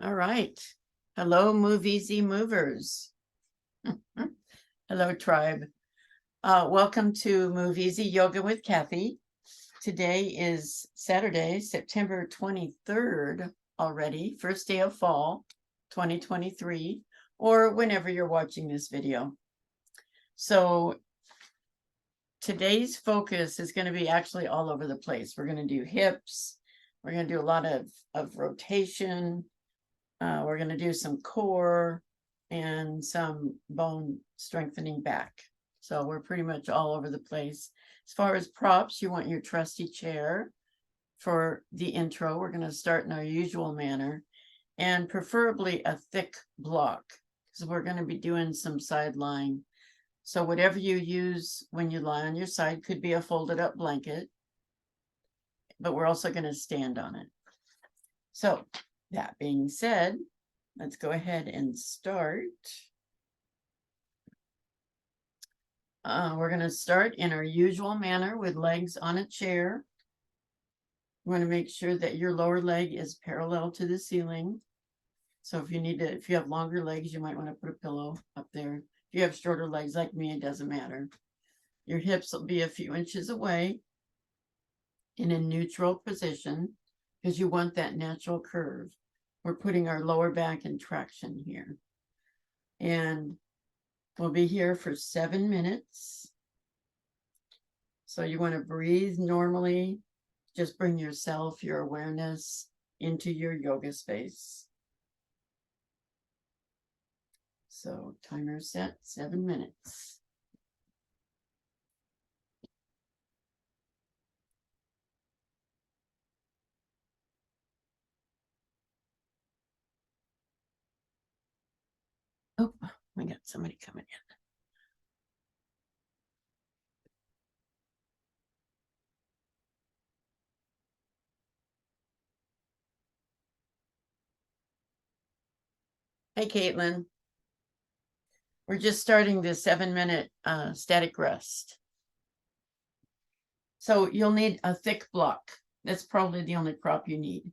All right. Hello, Move Easy Movers. Hello, tribe. Welcome to Move Easy Yoga with Kathy. Today is Saturday, September 23rd already, first day of fall, 2023, or whenever you're watching this video. So today's focus is going to be actually all over the place. We're going to do hips. We're going to do a lot of rotation. We're going to do some core and some bone strengthening back. So we're pretty much all over the place. As far as props, you want your trusty chair for the intro. We're going to start in our usual manner and preferably a thick block because we're going to be doing some side lying. So whatever you use when you lie on your side could be a folded up blanket, but we're also going to stand on it. So that being said, let's go ahead and start. We're going to start in our usual manner with legs on a chair. You want to make sure that your lower leg is parallel to the ceiling. So if you have longer legs, you might want to put a pillow up there. If you have shorter legs like me, it doesn't matter. Your hips will be a few inches away in a neutral position because you want that natural curve. We're putting our lower back in traction here. And we'll be here for 7 minutes. So you want to breathe normally. Just bring yourself, your awareness into your yoga space. So timer set, 7 minutes. Oh, I got somebody coming in. Hey, Caitlin. We're just starting the 7-minute static rest. So you'll need a thick block. That's probably the only prop you need.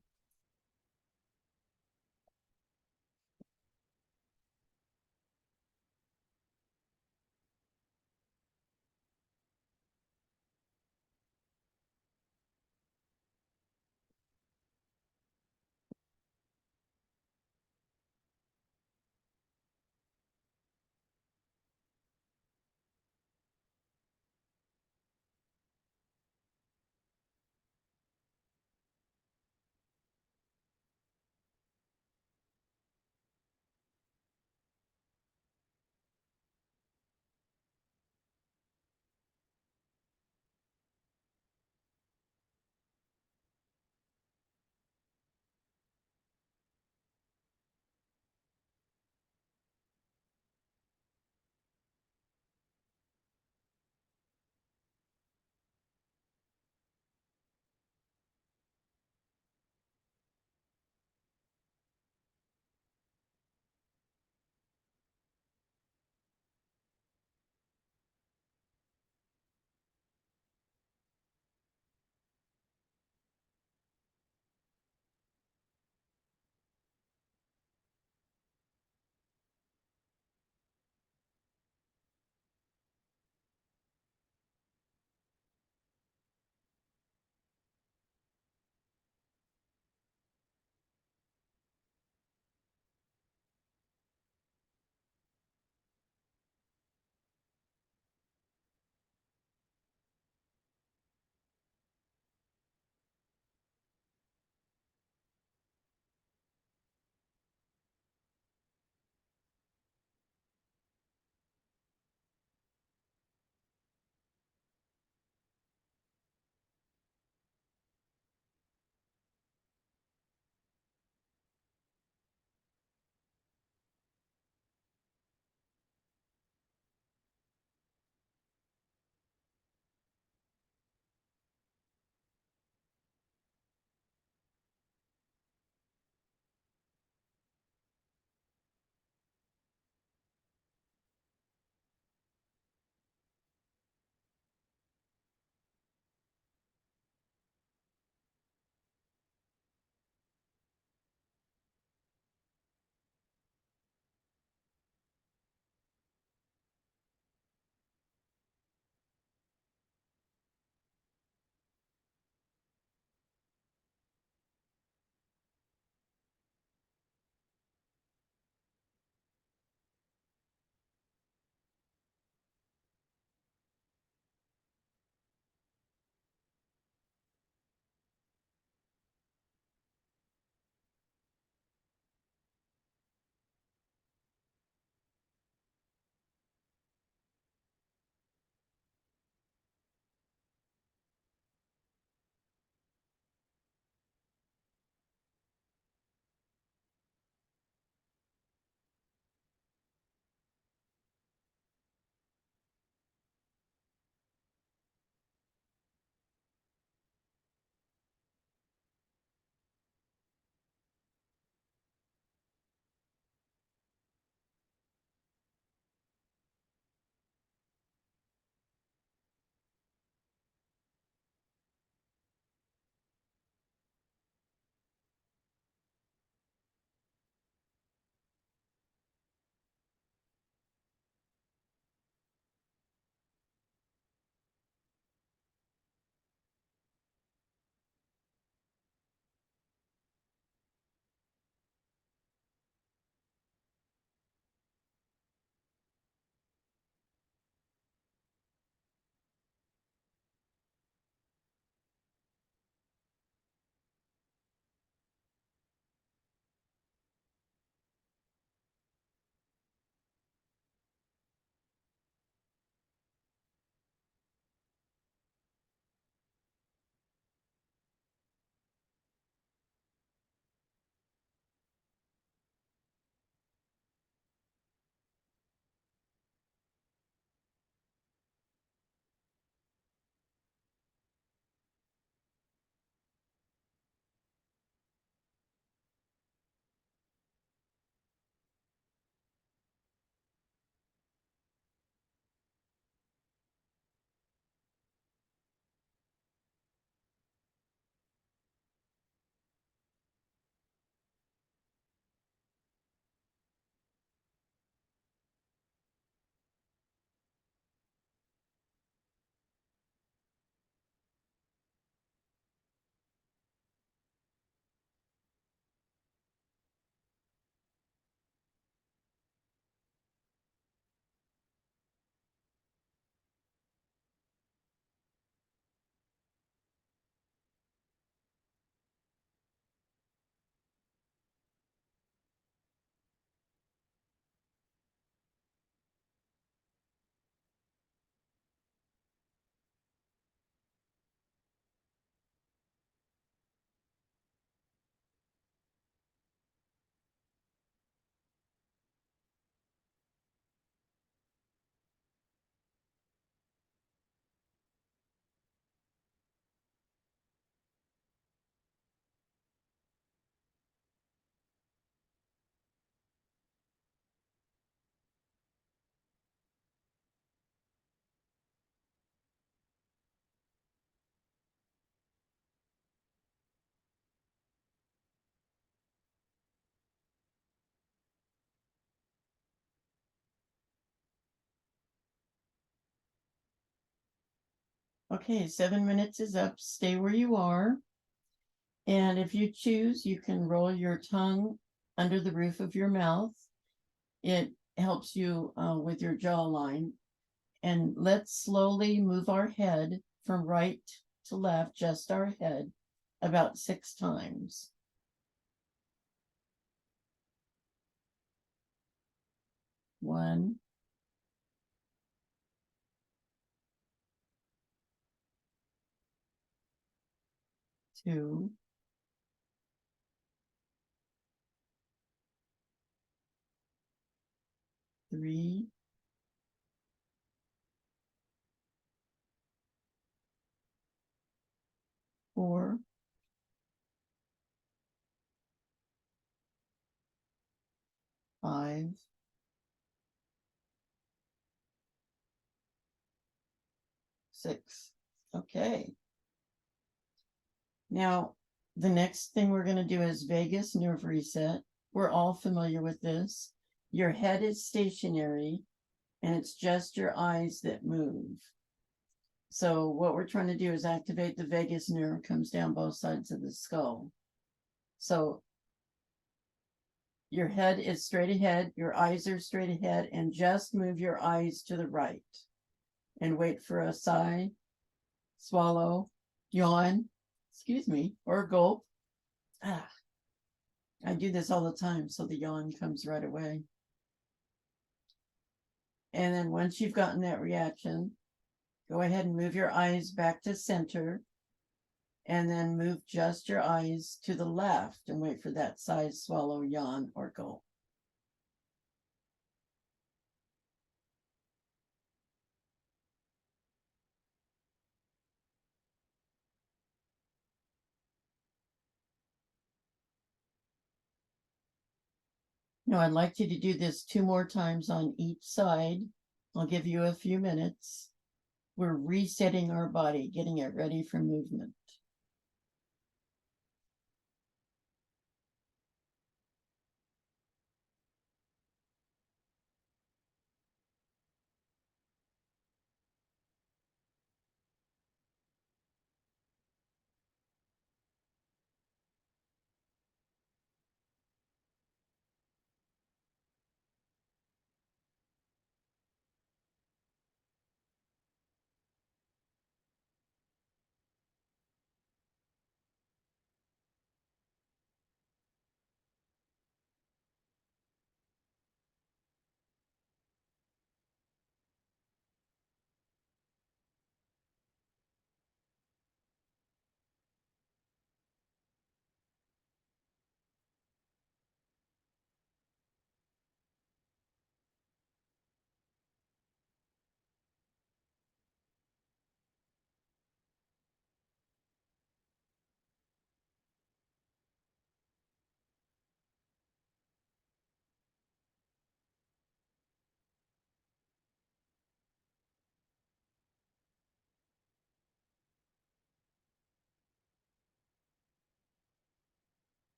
Okay, 7 minutes is up. Stay where you are. And if you choose, you can roll your tongue under the roof of your mouth. It helps you with your jawline. And let's slowly move our head from right to left, just our head, about 6 times. 1, 2, 3, 4, 5, 6. Okay. Now, the next thing we're going to do is vagus nerve reset. We're all familiar with this. Your head is stationary and it's just your eyes that move. So what we're trying to do is activate the vagus nerve, comes down both sides of the skull. So your head is straight ahead, your eyes are straight ahead, and just move your eyes to the right. And wait for a sigh, swallow, yawn, excuse me, or gulp. I do this all the time, so the yawn comes right away. And then once you've gotten that reaction, go ahead and move your eyes back to center, and then move just your eyes to the left and wait for that sigh, swallow, yawn, or gulp. Now, I'd like you to do this 2 more times on each side. I'll give you a few minutes. We're resetting our body, getting it ready for movement.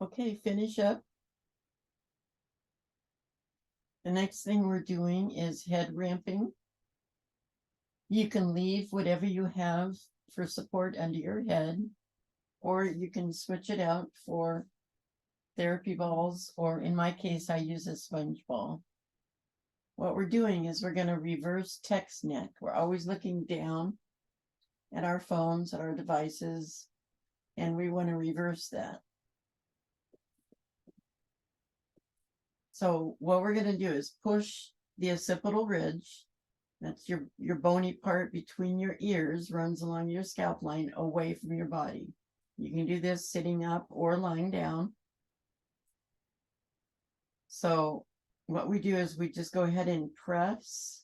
Okay, finish up. The next thing we're doing is head ramping. You can leave whatever you have for support under your head, or you can switch it out for therapy balls, or in my case, I use a sponge ball. What we're doing is we're going to reverse text neck. We're always looking down at our phones, at our devices, and we want to reverse that. So what we're going to do is push the occipital ridge, that's your bony part between your ears, runs along your scalp line away from your body. You can do this sitting up or lying down. So what we do is we just go ahead and press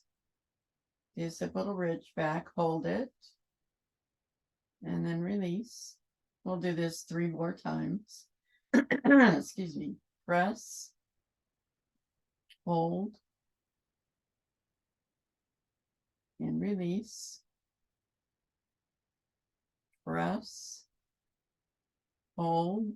the occipital ridge back, hold it, and then release. We'll do this 3 more times. Excuse me. Press, hold, and release. Press. Hold.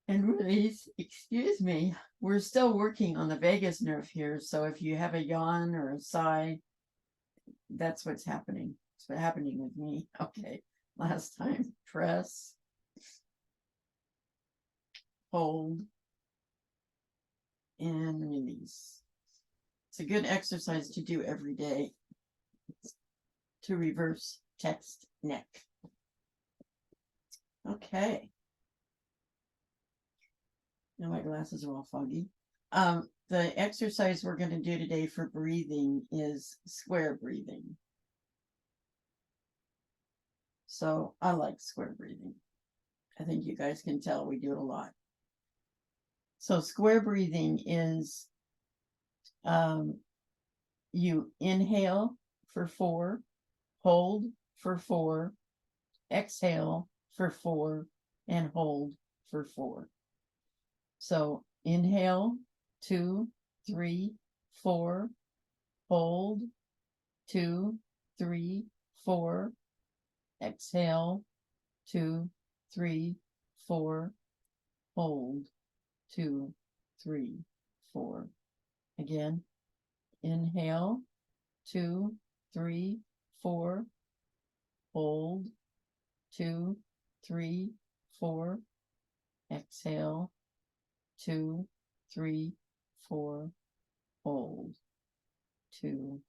And release. Excuse me. We're still working on the vagus nerve here. So if you have a yawn or a sigh, that's what's happening. It's what's happening with me. Okay. Last time. Press. Hold. And release. It's a good exercise to do every day to reverse text neck. Okay. Now my glasses are all foggy. The exercise we're going to do today for breathing is square breathing. So I like square breathing. I think you guys can tell we do it a lot. So square breathing is you inhale for 4, hold for 4, exhale for 4, and hold for 4. So inhale, 2, 3, 4, hold, 2, 3, 4, exhale, 2, 3, 4, hold, 2, 3, 4. Again, inhale, 2, 3, 4, hold, 2, 3, 4, exhale, 2, 3, 4, hold, 2,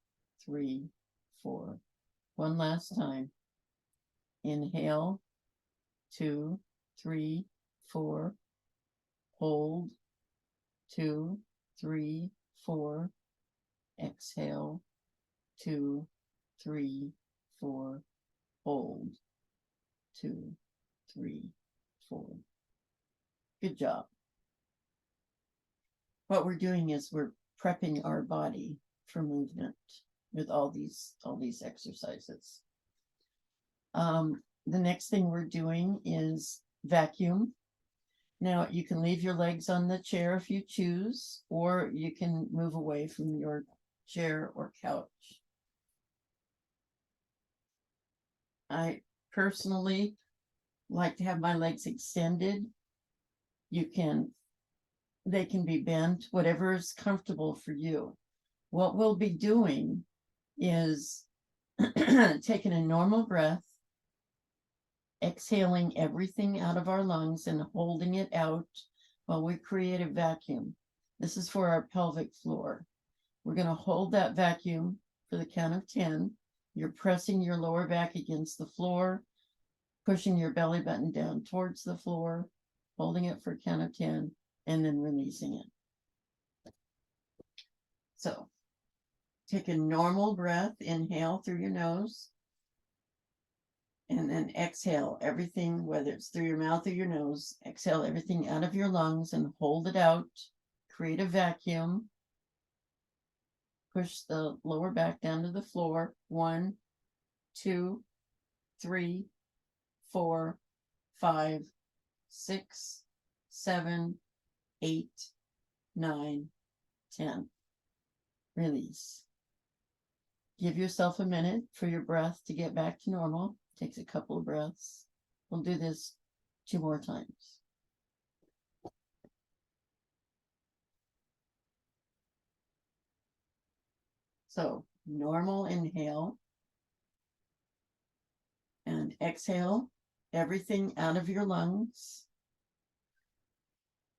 3, 4. One last time. Inhale, 2, 3, 4, hold, 2, 3, 4, exhale, 2, 3, 4, hold, 2, 3, 4. Good job. What we're doing is we're prepping our body for movement with all these exercises. The next thing we're doing is vacuum. Now you can leave your legs on the chair if you choose, or you can move away from your chair or couch. I personally like to have my legs extended. They can be bent, whatever is comfortable for you. What we'll be doing is taking a normal breath, exhaling everything out of our lungs and holding it out while we create a vacuum. This is for our pelvic floor. We're going to hold that vacuum for the count of 10. You're pressing your lower back against the floor, pushing your belly button down towards the floor, holding it for a count of 10, and then releasing it. So take a normal breath, inhale through your nose, and then exhale everything, whether it's through your mouth or your nose, exhale everything out of your lungs and hold it out. Create a vacuum. Push the lower back down to the floor. 1, 2, 3, 4, 5, 6, 7, 8, 9, 10. Release. Give yourself a minute for your breath to get back to normal. Takes a couple of breaths. We'll do this 2 more times. So normal inhale and exhale everything out of your lungs.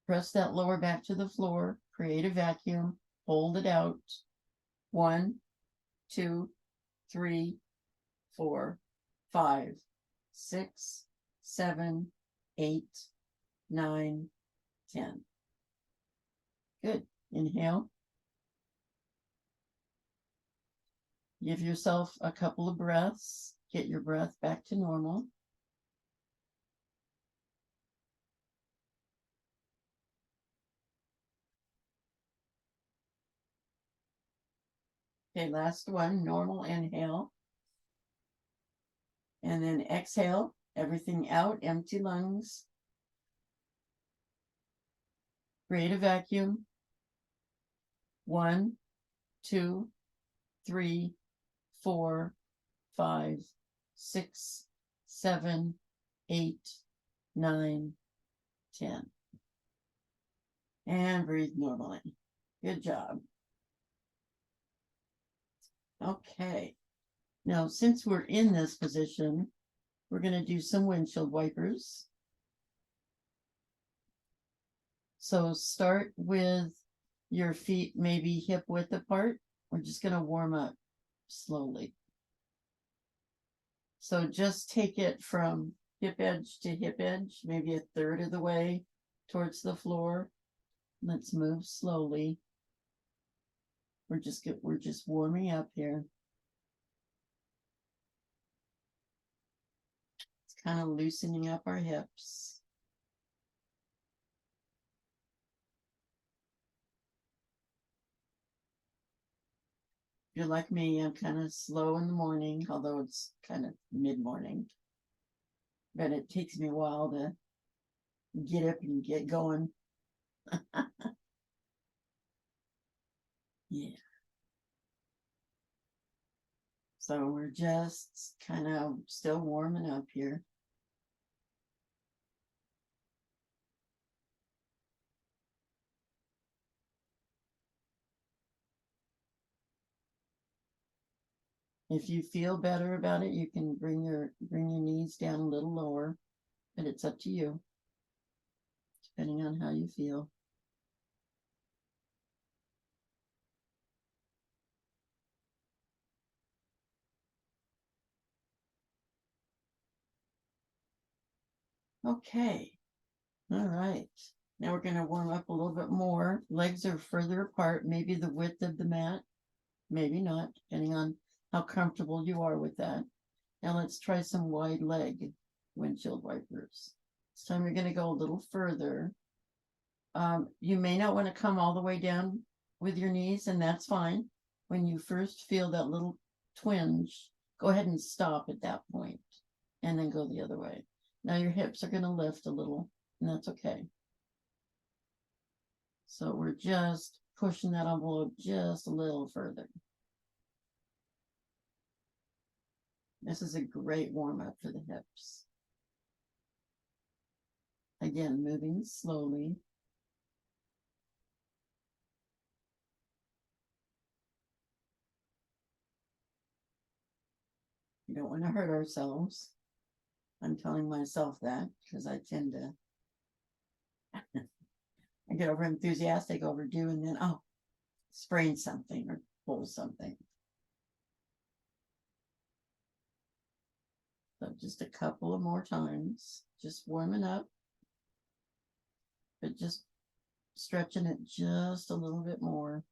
Press that lower back to the floor. Create a vacuum. Hold it out. 1, 2, 3, 4, 5, 6, 7, 8, 9, 10. Good. Inhale. Give yourself a couple of breaths. Get your breath back to normal. Okay, last one, normal inhale. And then exhale, everything out, empty lungs. Create a vacuum. 1, 2, 3, 4, 5, 6, 7, 8, 9, 10. And breathe normally. Good job. Okay. Now, since we're in this position, we're going to do some windshield wipers. So start with your feet maybe hip width apart. We're just going to warm up slowly. So just take it from hip edge to hip edge, maybe a third of the way towards the floor. Let's move slowly. We're just warming up here. It's kind of loosening up our hips. If you're like me, I'm kind of slow in the morning, although it's kind of mid-morning. But it takes me a while to get up and get going. Yeah. So we're just kind of still warming up here. If you feel better about it, you can bring your knees down a little lower, but it's up to you, depending on how you feel. Okay. All right. Now we're going to warm up a little bit more. Legs are further apart, maybe the width of the mat, maybe not, depending on how comfortable you are with that. Now let's try some wide leg windshield wipers. This time you're going to go a little further. You may not want to come all the way down with your knees, and that's fine. When you first feel that little twinge, go ahead and stop at that point, and then go the other way. Now your hips are going to lift a little, and that's okay. So we're just pushing that envelope just a little further. This is a great warm-up for the hips. Again, moving slowly. We don't want to hurt ourselves. I'm telling myself that because I tend to I get over enthusiastic, overdo, and then sprain something or pull something. So just a couple of more times, just warming up, but just stretching it just a little bit more.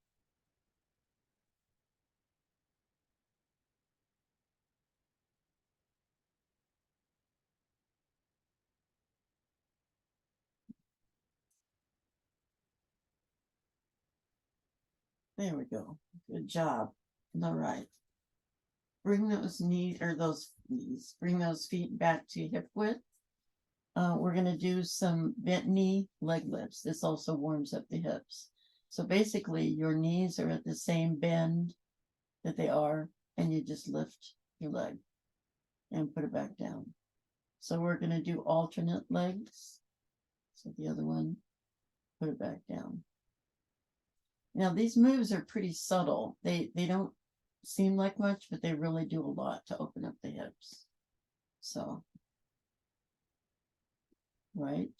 There we go. Good job. All right. Bring those bring those feet back to hip width. We're going to do some bent knee leg lifts. This also warms up the hips. So basically, your knees are at the same bend that they are, and you just lift your leg and put it back down. So we're going to do alternate legs. So the other one, put it back down. Now these moves are pretty subtle. They don't seem like much, but they really do a lot to open up the hips. So right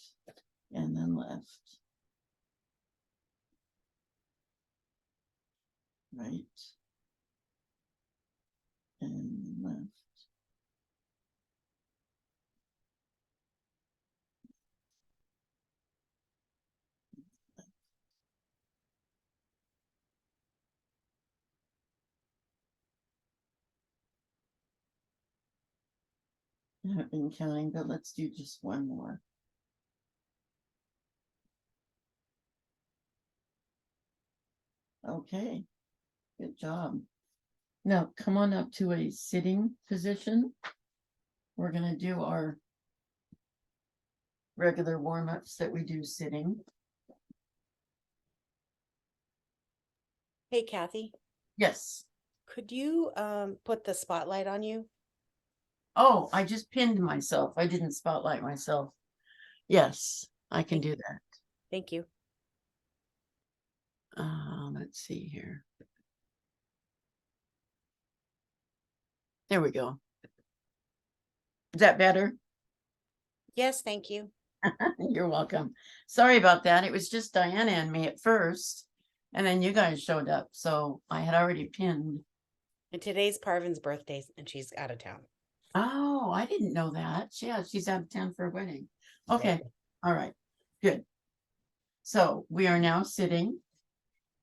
and then left. Right and left. I've been counting, but let's do just one more. Okay, good job. Now come on up to a sitting position. We're going to do our regular warm-ups that we do sitting. Hey, Kathy, Yes. Could you put the spotlight on you? Oh, I just pinned myself. I didn't spotlight myself. Yes, I can do that. Thank you. Let's see here. There we go. Is that better? Yes, thank you. You're welcome. Sorry about that. It was just Diana and me at first, and then you guys showed up. So I had already pinned. And today's Parvin's birthday, and she's out of town. Oh, I didn't know that. Yeah, she's out of town for a wedding. Okay. All right. Good. So we are now sitting,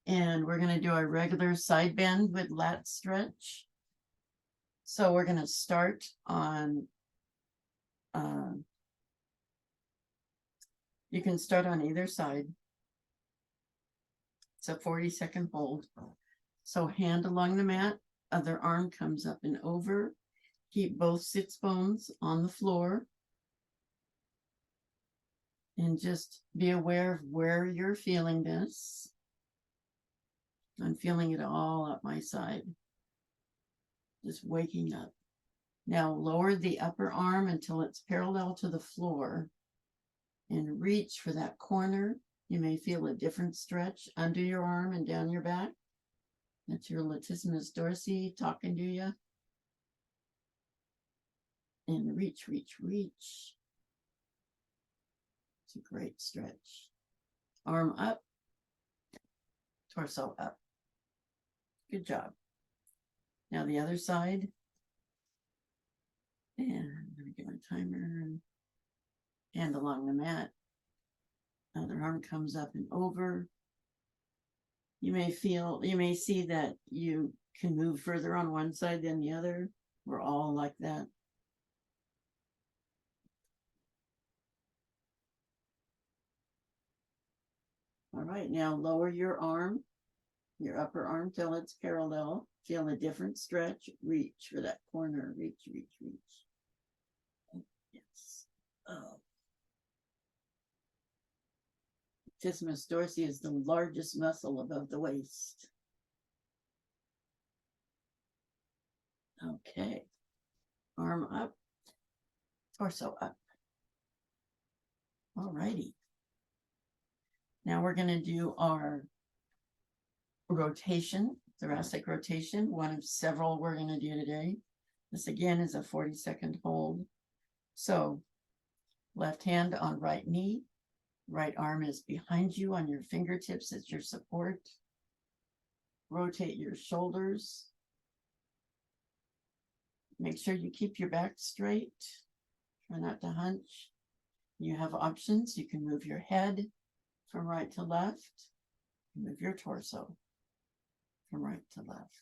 and we're going to do our regular side bend with lat stretch. So we're going to start on, you can start on either side. It's a 40-second hold. So hand along the mat, other arm comes up and over. Keep both sits bones on the floor. And just be aware of where you're feeling this. I'm feeling it all up my side. Just waking up. Now lower the upper arm until it's parallel to the floor and reach for that corner. You may feel a different stretch under your arm and down your back. That's your latissimus dorsi talking to you. And reach, reach, reach. It's a great stretch. Arm up, torso up. Good job. Now the other side. And let me get my timer. Hand along the mat. Other arm comes up and over. You may see that you can move further on one side than the other. We're all like that. All right, now lower your arm, your upper arm till it's parallel. Feel a different stretch. Reach for that corner. Reach, reach, reach. Yes. Oh. Latissimus dorsi is the largest muscle above the waist. Okay. Arm up, torso up. All righty. Now we're going to do our rotation, thoracic rotation, one of several we're going to do today. This again is a 40-second hold. So left hand on right knee, right arm is behind you on your fingertips as your support. Rotate your shoulders. Make sure you keep your back straight. Try not to hunch. You have options. You can move your head from right to left. Move your torso from right to left.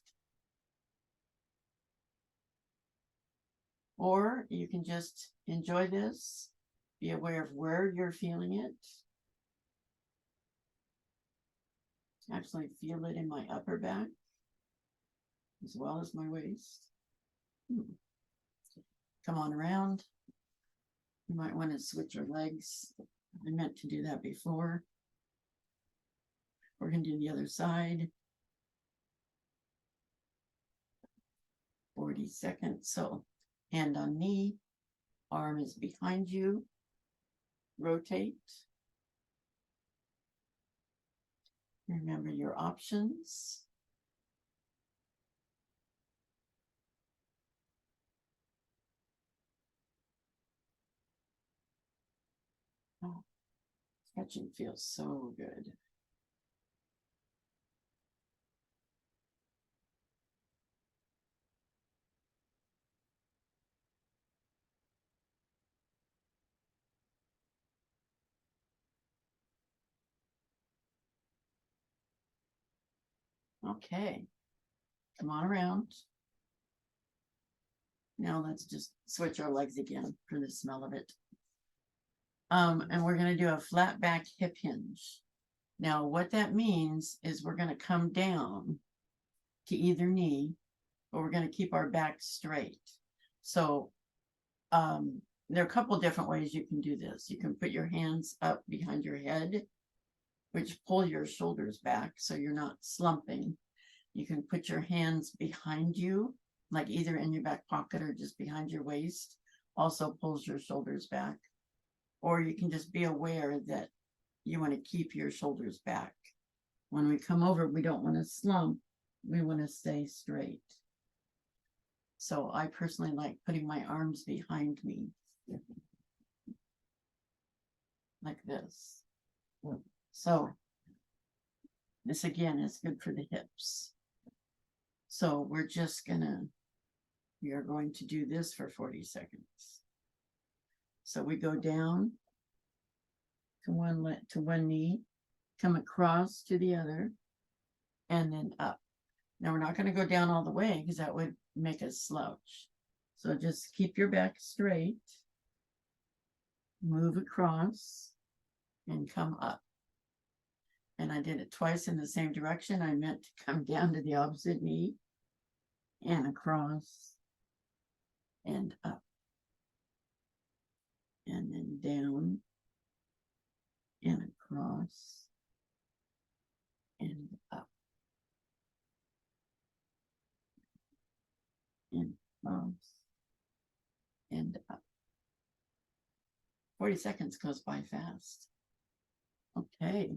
Or you can just enjoy this. Be aware of where you're feeling it. Actually feel it in my upper back as well as my waist. Come on around. You might want to switch your legs. I meant to do that before. We're going to do the other side. 40 seconds. So hand on knee, arm is behind you. Rotate. Remember your options. Oh, stretching feels so good. Okay, come on around. Now let's just switch our legs again for the smell of it. And we're going to do a flat back hip hinge. Now, what that means is we're going to come down to either knee, but we're going to keep our back straight. So there are a couple different ways you can do this. You can put your hands up behind your head, which pull your shoulders back so you're not slumping. You can put your hands behind you, like either in your back pocket or just behind your waist. Also pulls your shoulders back. Or you can just be aware that you want to keep your shoulders back. When we come over, we don't want to slump. We want to stay straight. So I personally like putting my arms behind me. Like this. So this again is good for the hips. So we are going to do this for 40 seconds. So we go down to one knee, come across to the other, and then up. Now we're not going to go down all the way because that would make us slouch. So just keep your back straight, move across, and come up. And I did it twice in the same direction. I meant to come down to the opposite knee and across and up. And then down and across and up. And across and up. 40 seconds goes by fast. Okay.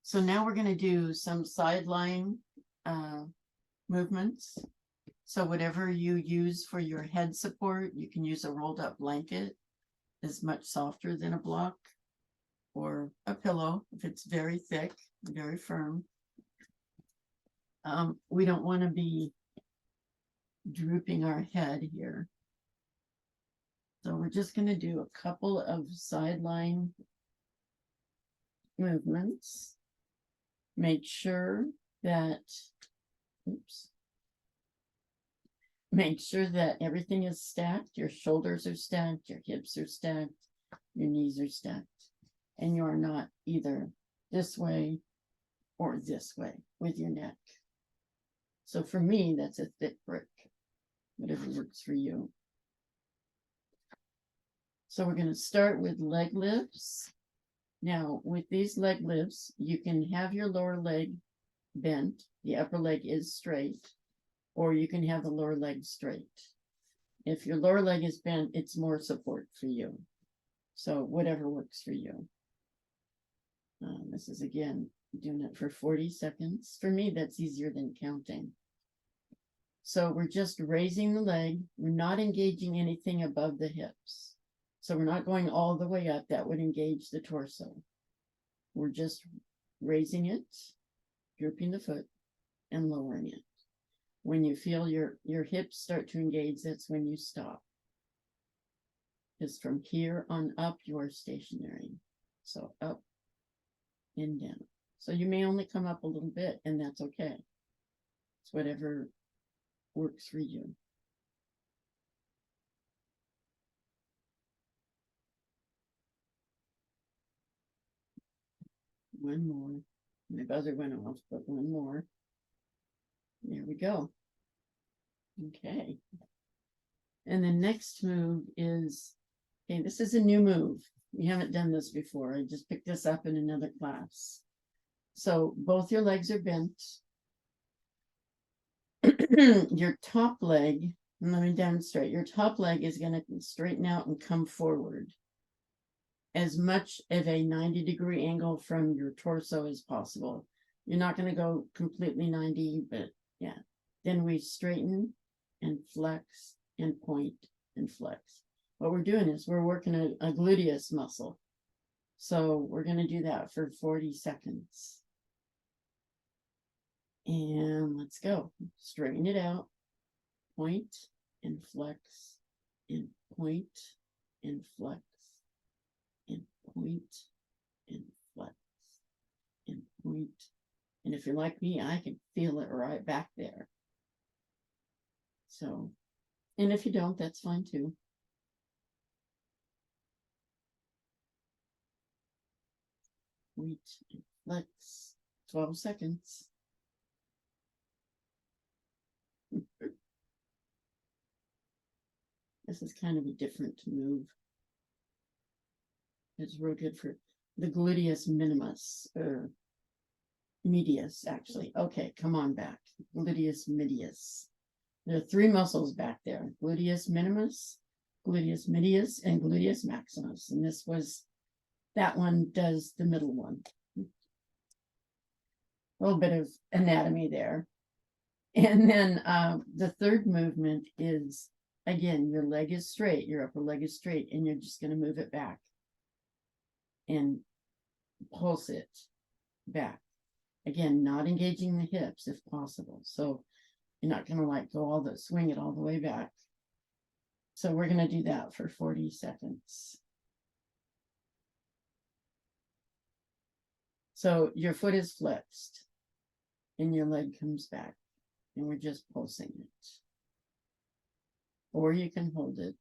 So now we're going to do some sideline movements. So whatever you use for your head support, you can use a rolled up blanket. It's much softer than a block, or a pillow if it's very thick, very firm. We don't want to be drooping our head here. So we're just going to do a couple of sideline movements. Make sure that, make sure that everything is stacked. Your shoulders are stacked, your hips are stacked, your knees are stacked, and you are not either this way or this way with your neck. So for me, that's a thick brick, whatever works for you. So we're going to start with leg lifts. Now, with these leg lifts, you can have your lower leg bent, the upper leg is straight, or you can have the lower leg straight. If your lower leg is bent, it's more support for you. So whatever works for you. This is again doing it for 40 seconds. For me, that's easier than counting. So we're just raising the leg. We're not engaging anything above the hips. So we're not going all the way up. That would engage the torso. We're just raising it, drooping the foot, and lowering it. When you feel your hips start to engage, that's when you stop. Because from here on up, you are stationary. So up and down. So you may only come up a little bit, and that's okay. It's whatever works for you. One more. My buzzer went off, but one more. There we go. Okay. And the next move is, okay, this is a new move. We haven't done this before. I just picked this up in another class. So both your legs are bent. Your top leg, let me demonstrate. Your top leg is going to straighten out and come forward as much of a 90-degree angle from your torso as possible. You're not going to go completely 90, but yeah. Then we straighten and flex and point and flex. What we're doing is we're working a gluteus muscle. So we're going to do that for 40 seconds. And let's go. Straighten it out. Point and flex and point and flex and point and flex and point. And if you're like me, I can feel it right back there. So, and if you don't, that's fine too. Point and flex. 12 seconds. This is kind of a different move. It's real good for the gluteus minimus, or medius, actually. Okay, come on back. Gluteus medius. There are three muscles back there: gluteus minimus, gluteus medius, and gluteus maximus. And that one does the middle one. A little bit of anatomy there. And then the third movement is, again, your leg is straight, your upper leg is straight, and you're just going to move it back and pulse it back. Again, not engaging the hips if possible. So you're not going to like swing it all the way back. So we're going to do that for 40 seconds. So your foot is flexed and your leg comes back, and we're just pulsing it. Or you can hold it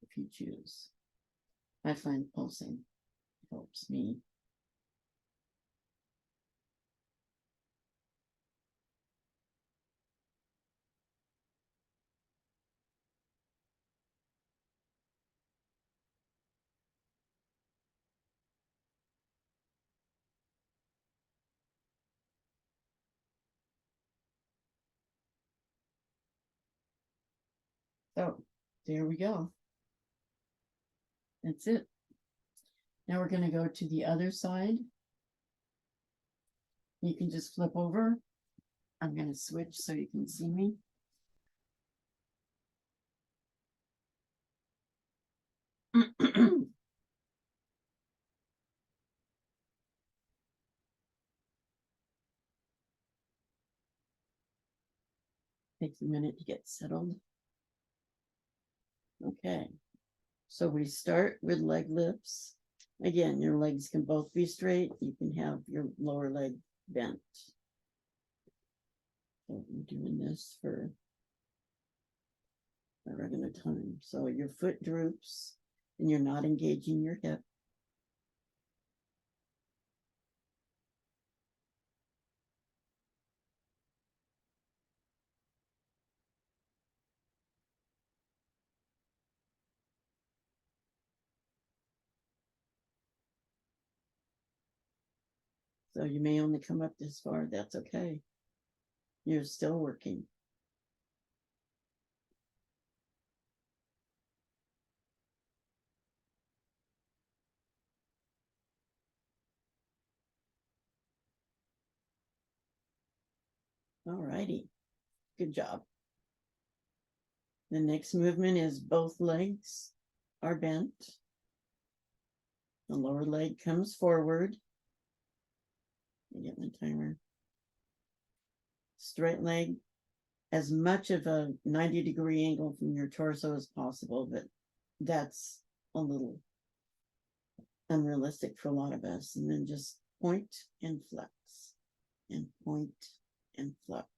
if you choose. I find pulsing helps me. So there we go. That's it. Now we're going to go to the other side. You can just flip over. I'm going to switch so you can see me. Takes a minute to get settled. Okay, so we start with leg lifts. Again, your legs can both be straight. You can have your lower leg bent. So I'm doing this for a regular time. So your foot droops and you're not engaging your hip. So you may only come up this far. That's okay. You're still working. All righty. Good job. The next movement is both legs are bent. The lower leg comes forward. I get my timer. Straight leg, as much of a 90-degree angle from your torso as possible, but that's a little unrealistic for a lot of us. And then just point and flex, and point and flex.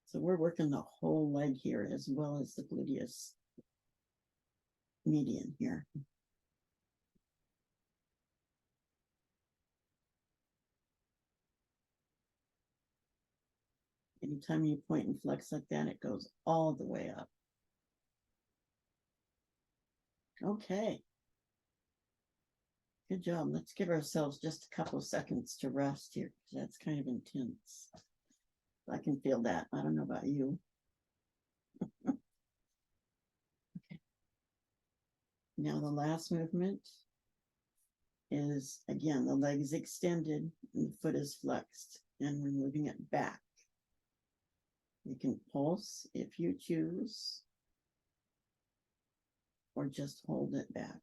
So we're working the whole leg here as well as the gluteus median here. Anytime you point and flex like that, it goes all the way up. Okay. Good job. Let's give ourselves just a couple of seconds to rest here, because that's kind of intense. I can feel that. I don't know about you. Okay. Now the last movement is, again, the leg is extended and the foot is flexed, and we're moving it back. You can pulse if you choose, or just hold it back.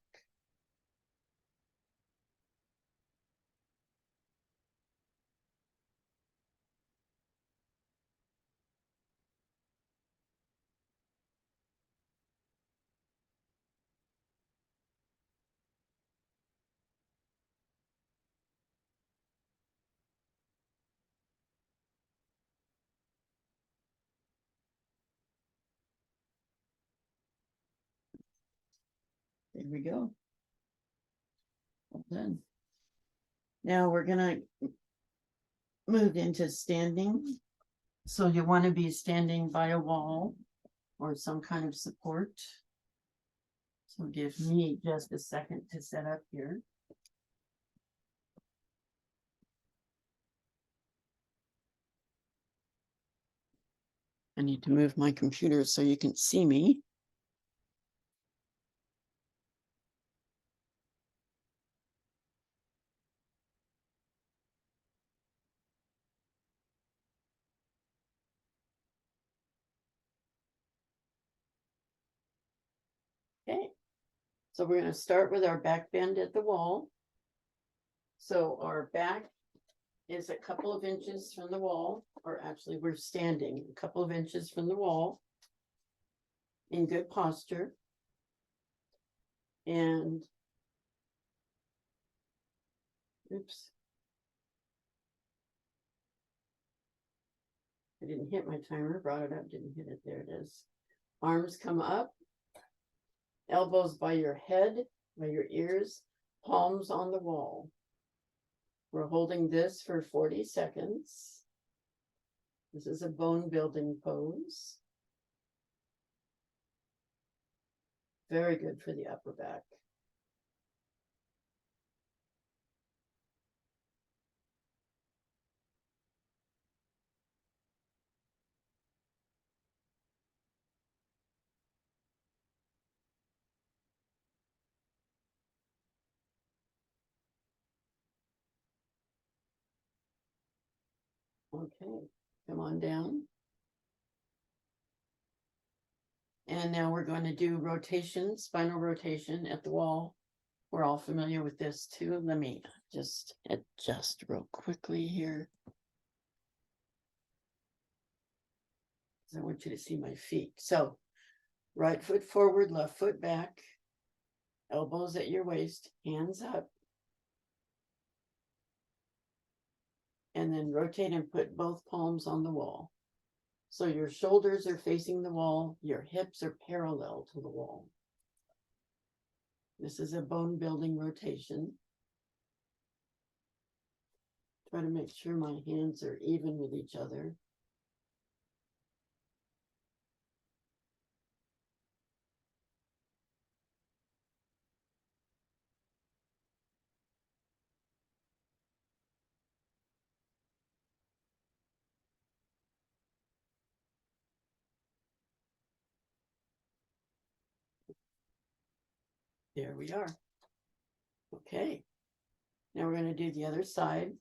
There we go. Well done. Now we're going to move into standing. So you want to be standing by a wall or some kind of support. So give me just a second to set up here. I need to move my computer so you can see me. Okay, so we're going to start with our back bend at the wall. So our back is a couple of inches from the wall, or actually we're standing a couple of inches from the wall in good posture. And oops, I didn't hit my timer, brought it up, didn't hit it, there it is. Arms come up, elbows by your head, by your ears, palms on the wall. We're holding this for 40 seconds. This is a bone building pose. Very good for the upper back. Okay, come on down. And now we're going to do rotation, spinal rotation at the wall. We're all familiar with this too. Let me just adjust real quickly here. I want you to see my feet. So right foot forward, left foot back, elbows at your waist, hands up. And then rotate and put both palms on the wall. So your shoulders are facing the wall, your hips are parallel to the wall. This is a bone building rotation. Try to make sure my hands are even with each other. There we are. Okay. Now we're going to do the other side.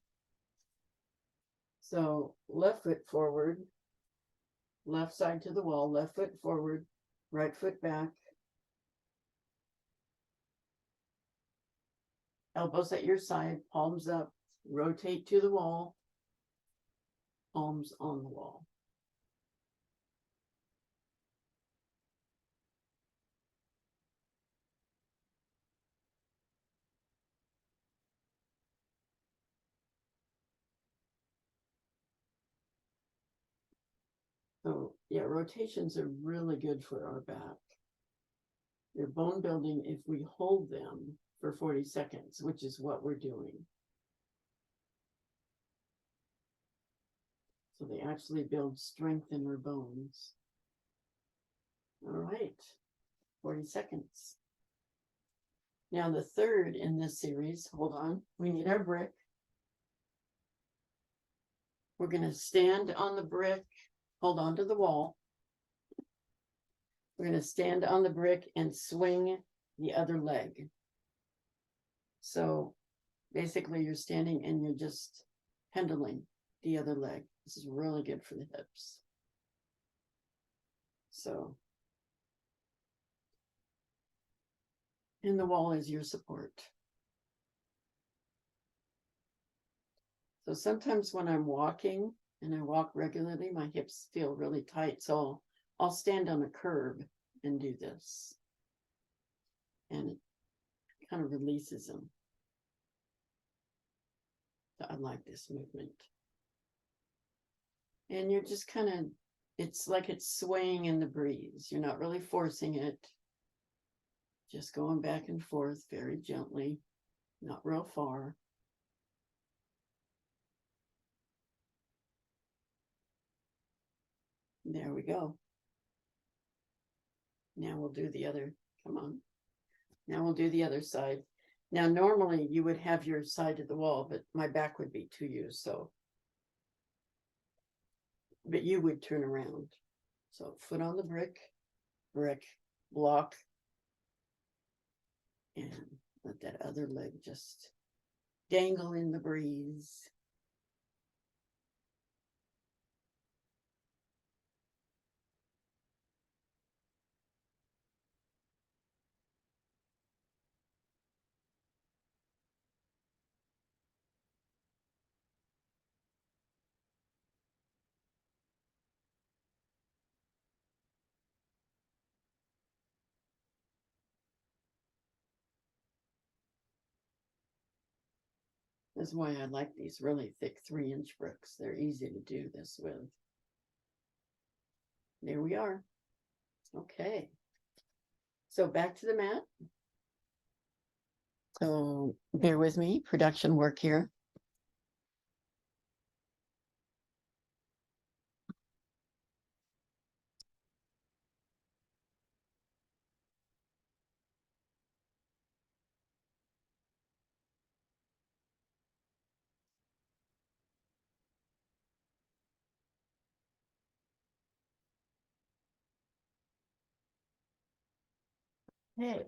So left foot forward, left side to the wall, left foot forward, right foot back. Elbows at your side, palms up, rotate to the wall, palms on the wall. So yeah, rotations are really good for our back. They're bone building if we hold them for 40 seconds, which is what we're doing. So they actually build strength in our bones. All right, 40 seconds. Now the third in this series, hold on, we need our brick. We're going to stand on the brick, hold on to the wall. We're going to stand on the brick and swing the other leg. So basically you're standing and you're just pendling the other leg. This is really good for the hips. So, and the wall is your support. So sometimes when I'm walking and I walk regularly, my hips feel really tight. So I'll stand on a curb and do this. And it kind of releases them. So I like this movement. And you're just kind of, it's like it's swaying in the breeze. You're not really forcing it. Just going back and forth very gently, not real far. There we go. Now we'll do the other, come on. Now we'll do the other side. Now, normally you would have your side to the wall, but my back would be to you, so. But you would turn around. So foot on the brick, block. And let that other leg just dangle in the breeze. That's why I like these really thick 3-inch bricks. They're easy to do this with. There we are. Okay. So back to the mat. So bear with me, production work here. Hey,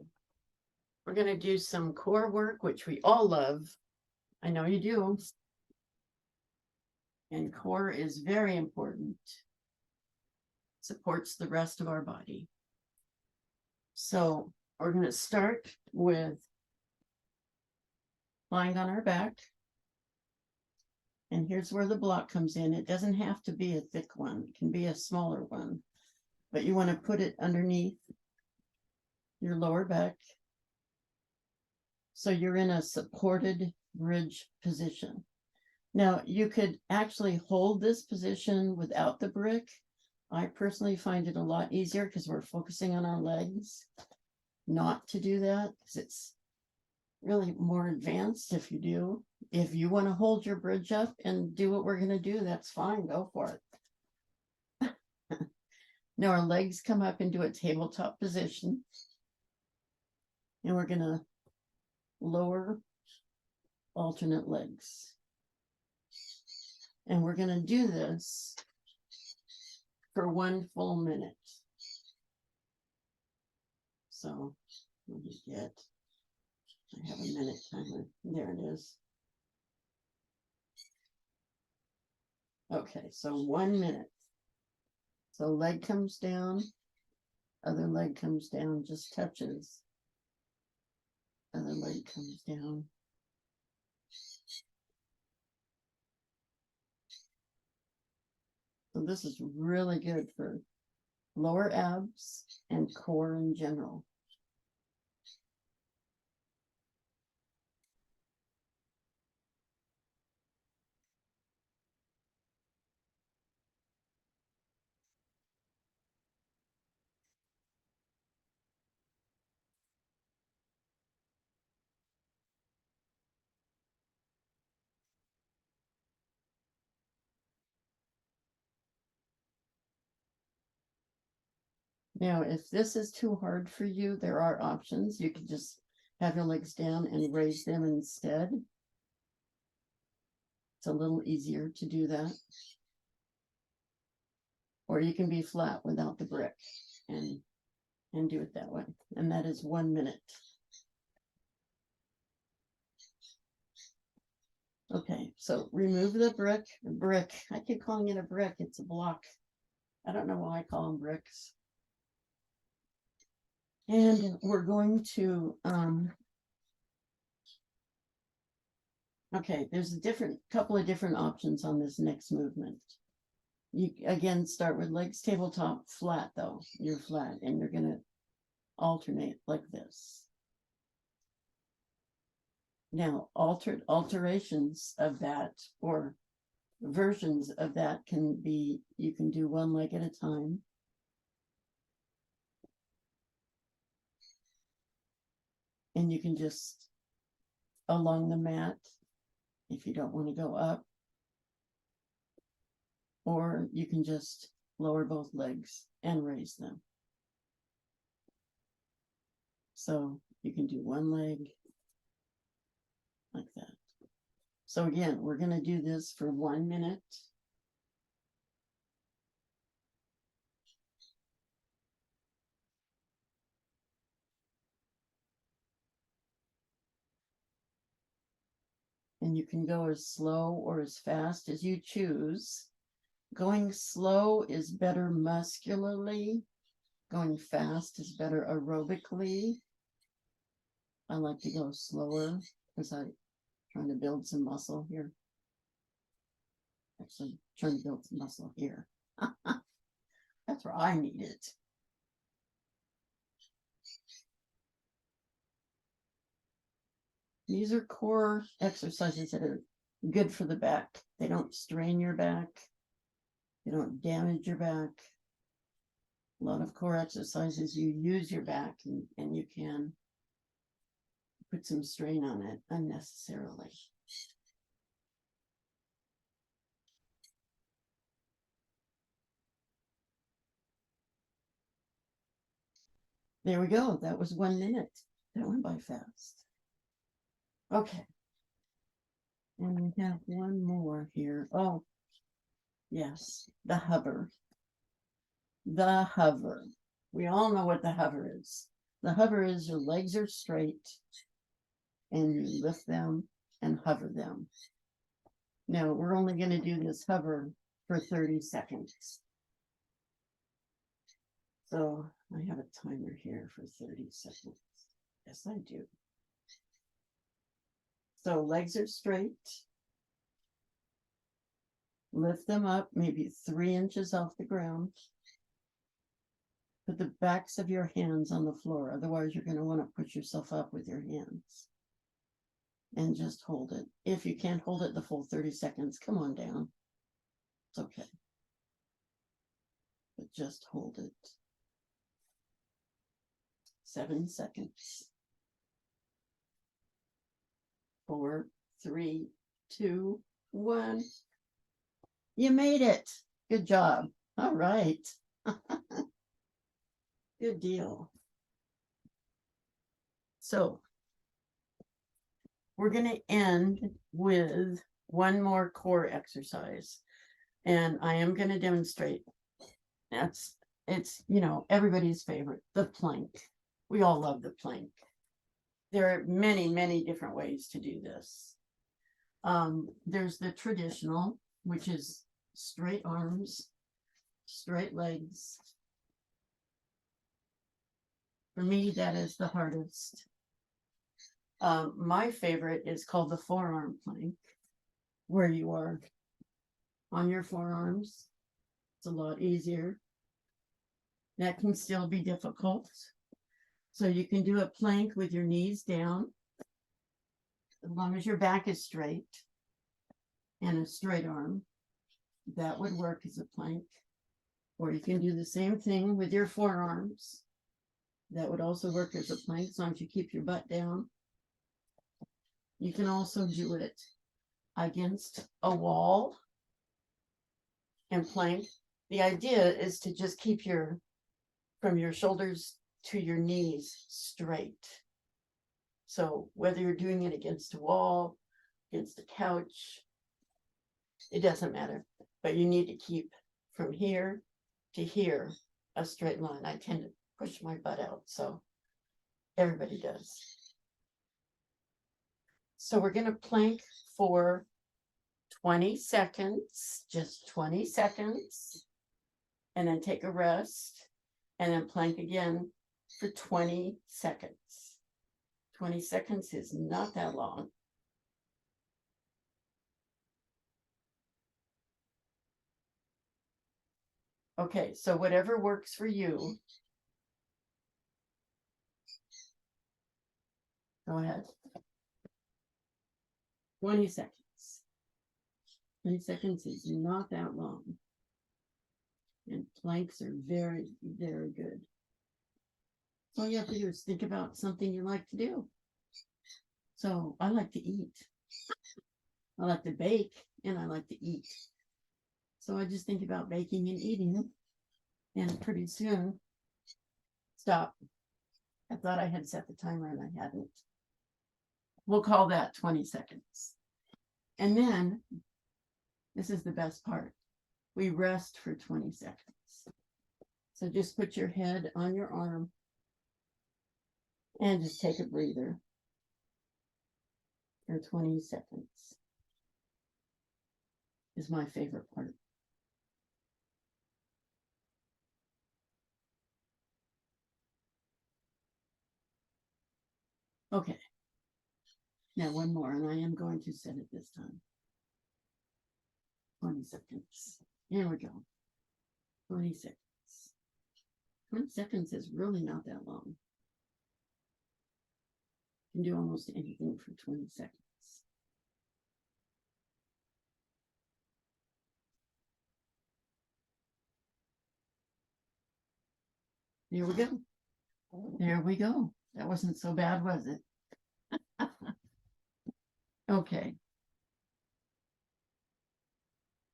we're going to do some core work, which we all love. I know you do. And core is very important. Supports the rest of our body. So we're going to start with lying on our back. And here's where the block comes in. It doesn't have to be a thick one. It can be a smaller one. But you want to put it underneath your lower back. So you're in a supported bridge position. Now, you could actually hold this position without the brick. I personally find it a lot easier because we're focusing on our legs not to do that, because it's really more advanced if you do. If you want to hold your bridge up and do what we're going to do, that's fine. Go for it. Now our legs come up into a tabletop position. And we're going to lower alternate legs. And we're going to do this for 1 full minute. So let me get, I have a minute timer. There it is. Okay, so 1 minute. So leg comes down, other leg comes down, just touches. Other leg comes down. So this is really good for lower abs and core in general. Now, if this is too hard for you, there are options. You can just have your legs down and raise them instead. It's a little easier to do that. Or you can be flat without the brick and do it that way. And that is 1 minute. Okay, so remove the brick. I keep calling it a brick. It's a block. I don't know why I call them bricks. And we're going to, okay, there's a couple of different options on this next movement. You again start with legs tabletop, flat though. You're flat and you're gonna alternate like this. Now, alterations of that or versions of that can be, you can do 1 leg at a time. And you can just along the mat if you don't want to go up. Or you can just lower both legs and raise them. So you can do 1 leg like that. So again, we're going to do this for 1 minute. And you can go as slow or as fast as you choose. Going slow is better muscularly. Going fast is better aerobically. I like to go slower because I'm trying to build some muscle here. Actually, trying to build some muscle here. That's where I need it. These are core exercises that are good for the back. They don't strain your back. They don't damage your back. A lot of core exercises, you use your back and you can put some strain on it unnecessarily. There we go. That was 1 minute. That went by fast. Okay. And we have one more here. Oh, yes, the hover. The hover. We all know what the hover is. The hover is your legs are straight and you lift them and hover them. Now, we're only going to do this hover for 30 seconds. So I have a timer here for 30 seconds. Yes, I do. So legs are straight. Lift them up maybe 3 inches off the ground. Put the backs of your hands on the floor. Otherwise, you're going to want to push yourself up with your hands. And just hold it. If you can't hold it the full 30 seconds, come on down. It's okay. But just hold it. 7 seconds. 4, 3, 2, 1. You made it. Good job. All right. Good deal. So we're going to end with one more core exercise. And I am going to demonstrate. It's, everybody's favorite, the plank. We all love the plank. There are many, many different ways to do this. There's the traditional, which is straight arms, straight legs. For me, that is the hardest. My favorite is called the forearm plank, where you are on your forearms. It's a lot easier. That can still be difficult. So you can do a plank with your knees down, as long as your back is straight and a straight arm. That would work as a plank. Or you can do the same thing with your forearms. That would also work as a plank, as long as you keep your butt down. You can also do it against a wall and plank. The idea is to just keep from your shoulders to your knees straight. So whether you're doing it against a wall, against a couch, it doesn't matter. But you need to keep from here to here a straight line. I tend to push my butt out, so everybody does. So we're going to plank for 20 seconds, just 20 seconds, and then take a rest, and then plank again for 20 seconds. 20 seconds is not that long. Okay, so whatever works for you. Go ahead. 20 seconds. 20 seconds is not that long. And planks are very, very good. All you have to do is think about something you like to do. So I like to eat. I like to bake and I like to eat. So I just think about baking and eating. And pretty soon, stop. I thought I had set the timer and I hadn't. We'll call that 20 seconds. And then, this is the best part. We rest for 20 seconds. So just put your head on your arm and just take a breather or 20 seconds is my favorite part. Okay. Now one more, and I am going to set it this time. 20 seconds. Here we go. 20 seconds. 20 seconds is really not that long. You can do almost anything for 20 seconds. There we go. There we go. That wasn't so bad, was it? Okay.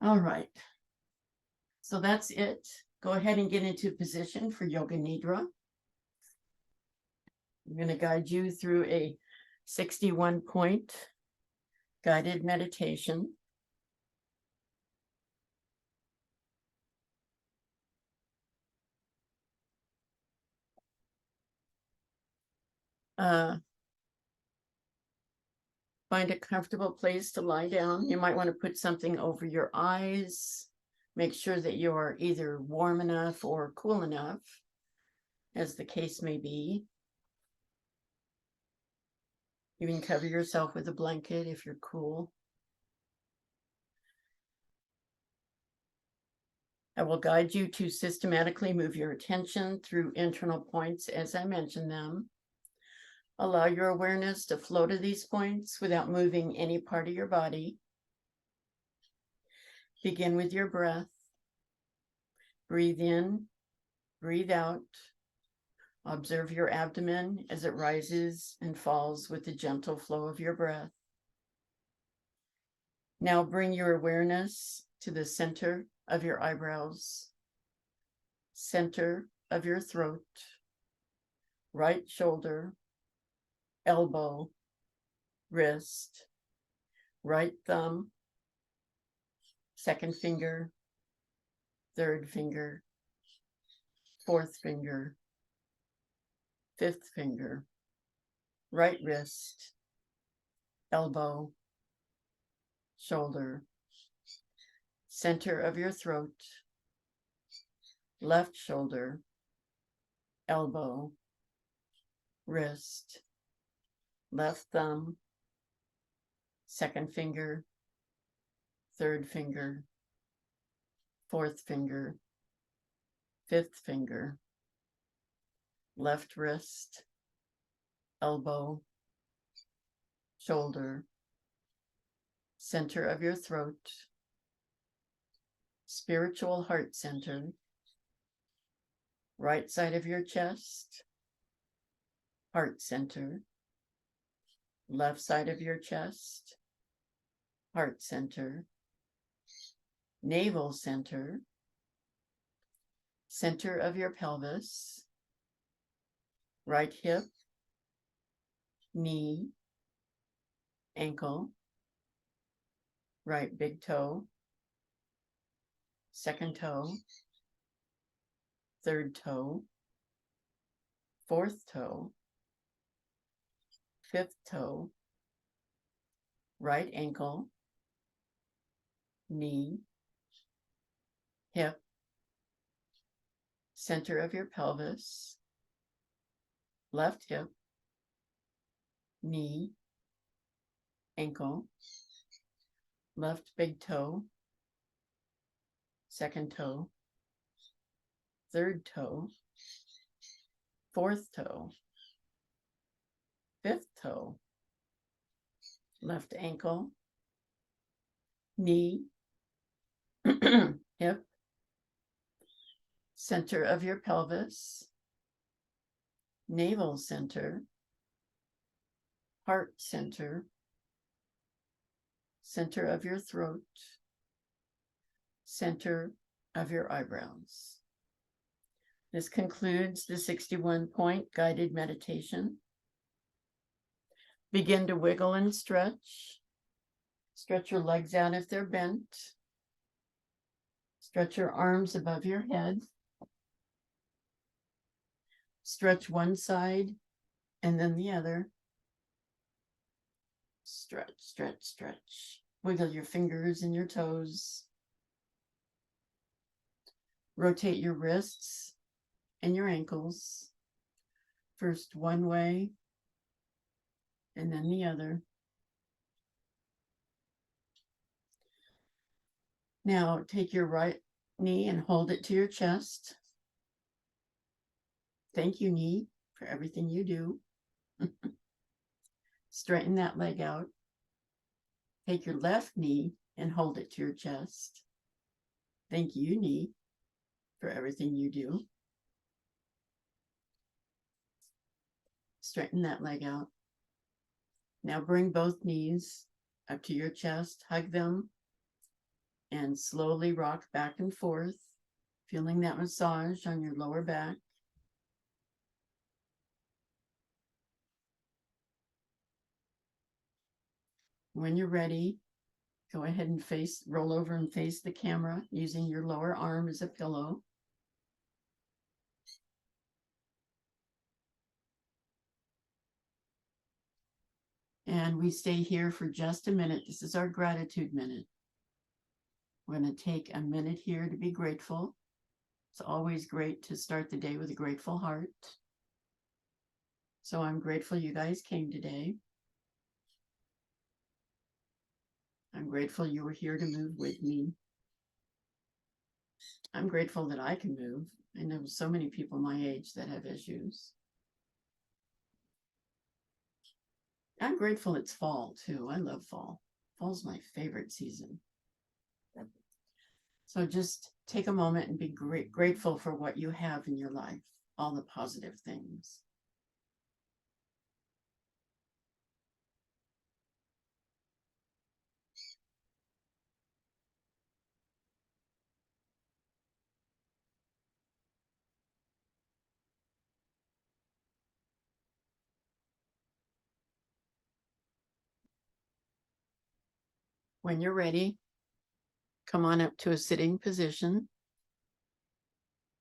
All right. So that's it. Go ahead and get into position for Yoga Nidra. I'm going to guide you through a 61-point guided meditation. Find a comfortable place to lie down. You might want to put something over your eyes. Make sure that you're either warm enough or cool enough, as the case may be. You can cover yourself with a blanket if you're cool. I will guide you to systematically move your attention through internal points as I mention them. Allow your awareness to flow to these points without moving any part of your body. Begin with your breath. Breathe in, breathe out. Observe your abdomen as it rises and falls with the gentle flow of your breath. Now bring your awareness to the center of your eyebrows, center of your throat, right shoulder, elbow, wrist, right thumb, second finger, third finger, fourth finger, fifth finger, right wrist, elbow, shoulder, center of your throat, left shoulder, elbow, wrist, left thumb, second finger, third finger, fourth finger, fifth finger, left wrist, elbow, shoulder, center of your throat, spiritual heart center, right side of your chest, heart center, left side of your chest, heart center, navel center, center of your pelvis, right hip, knee, ankle, right big toe, second toe, third toe, fourth toe, fifth toe, right ankle, knee, hip, center of your pelvis, left hip, knee, ankle, left big toe, second toe, third toe, fourth toe, fifth toe, left ankle, knee, hip, center of your pelvis, navel center, heart center, center of your throat, center of your eyebrows. This concludes the 61-point guided meditation. Begin to wiggle and stretch. Stretch your legs out if they're bent. Stretch your arms above your head. Stretch one side and then the other. Stretch, stretch, stretch. Wiggle your fingers and your toes. Rotate your wrists and your ankles. First one way and then the other. Now take your right knee and hold it to your chest. Thank you, knee, for everything you do. Straighten that leg out. Take your left knee and hold it to your chest. Thank you, knee, for everything you do. Straighten that leg out. Now bring both knees up to your chest, hug them, and slowly rock back and forth, feeling that massage on your lower back. When you're ready, go ahead and roll over and face the camera using your lower arm as a pillow. And we stay here for just a minute. This is our gratitude minute. We're going to take a minute here to be grateful. It's always great to start the day with a grateful heart. So I'm grateful you guys came today. I'm grateful you were here to move with me. I'm grateful that I can move. I know so many people my age that have issues. I'm grateful it's fall too. I love fall. Fall's my favorite season. So just take a moment and be grateful for what you have in your life, all the positive things. When you're ready, come on up to a sitting position.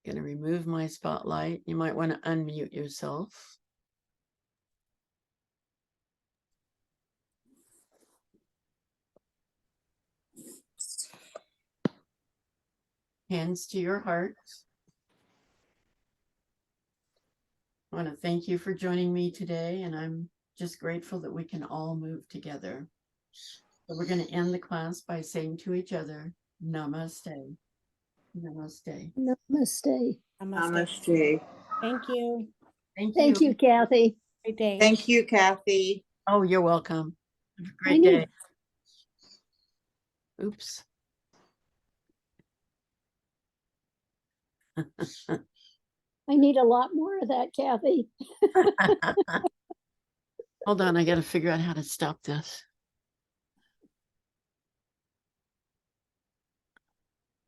Going to remove my spotlight. You might want to unmute yourself. Hands to your heart. I want to thank you for joining me today, and I'm just grateful that we can all move together. So we're going to end the class by saying to each other, Namaste. Namaste. Namaste. Namaste. Thank you. Thank you, Kathy. Great day. Thank you, Kathy. Oh, you're welcome. Have a I great need, day. Oops. I need a lot more of that, Kathy. Hold on, I got to figure out how to stop this.